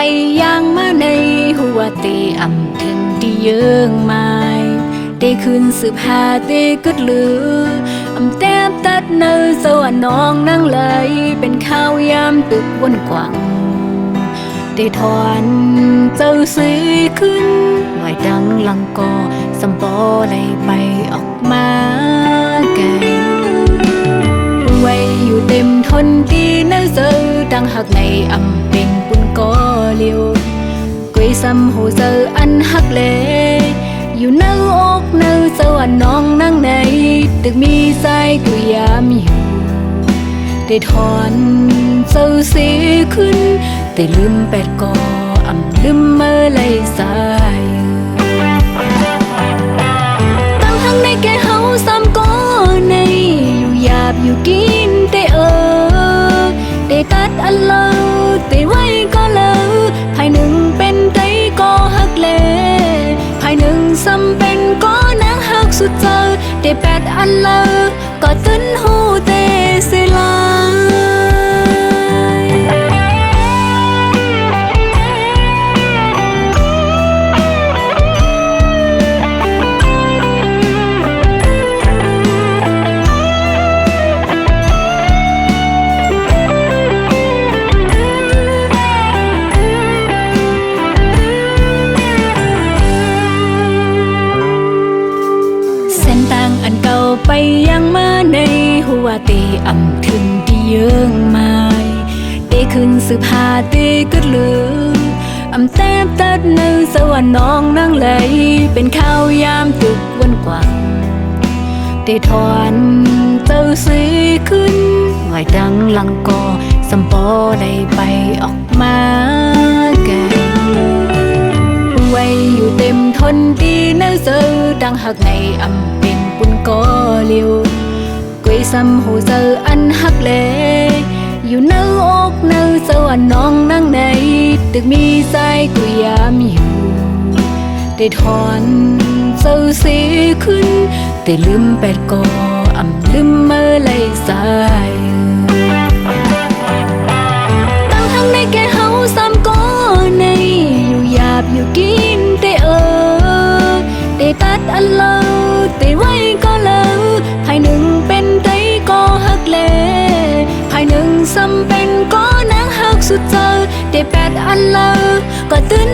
yang mà này hùa tê ẩm thừng đi dương mai tê khuyên sự hà tê cất lửa ẩm tép tắt nơi sâuน้องนั่งเลยเป็นข้าวยามตึกวนกว่างtê thonเจ้าซื้อขึ้นหน่อยดังลังกอสัมปอไหลไปออกมาไกลไว้อยู่เต็มทนที่เนื้อเสือดังหักในอำเป็นปุ่นกอเลียวกุยซ้ำหูเสืออันหักเล่อยู่เนื้ออกเนื้อเสือน้องนั่งในตึกมีสายกุยยามอยู่ได้ถอนเสือเสียขึ้นแต่ลืมแปดกออำลืมเมื่อไรสายตั้งทั้งในแก่เฮาซ้ำก็ในอยู่หยาบอยู่กินแต่ได้ตัดอันเลอแต่ไว้ก็เลอภายหนึ่งเป็นไตก็หักเล่ภายหนึ่งซ้ำเป็นก็นางหักสุดเจอได้แปดอันเลอก็ตื้นหูเตเสลาไปยังมาในหัวเตอำถึงที่เยื่องไม้เตขึ้นสืบหาเตกึดลืออำแทบตัดในสวรรค์น้องนั่งไหลเป็นข้าวยามตึกวนกว่างเตถอนเจ้าซื้อขึ้นหน่อยดังลังกอสัมปอได้ไปออกมาไกลไว้อยู่เต็มทนดีเนื้อเสือดังหักในอำเป็นปุ่นก็เลียวกุยซ้ำหูเสืออันหักเล่อยู่เนื้ออกเนื้อเสือน้องนั่งในตึกมีสายกุยยามอยู่ได้ถอนเสือเสียขึ้นแต่ลืมแปดกออำลืมเมื่อไรสายตั้งทั้งในแก่เฮาซ้ำก็ในอยู่หยาบอยู่กินแต่ได้ตัดอันเลอแต่ไว้ก็เลอภายหนึ่งเป็นไตก็หักเล่ภายหนึ่งซ้ำเป็นก็นางหักสุดเจอได้แปดอันเลอก็ตื้น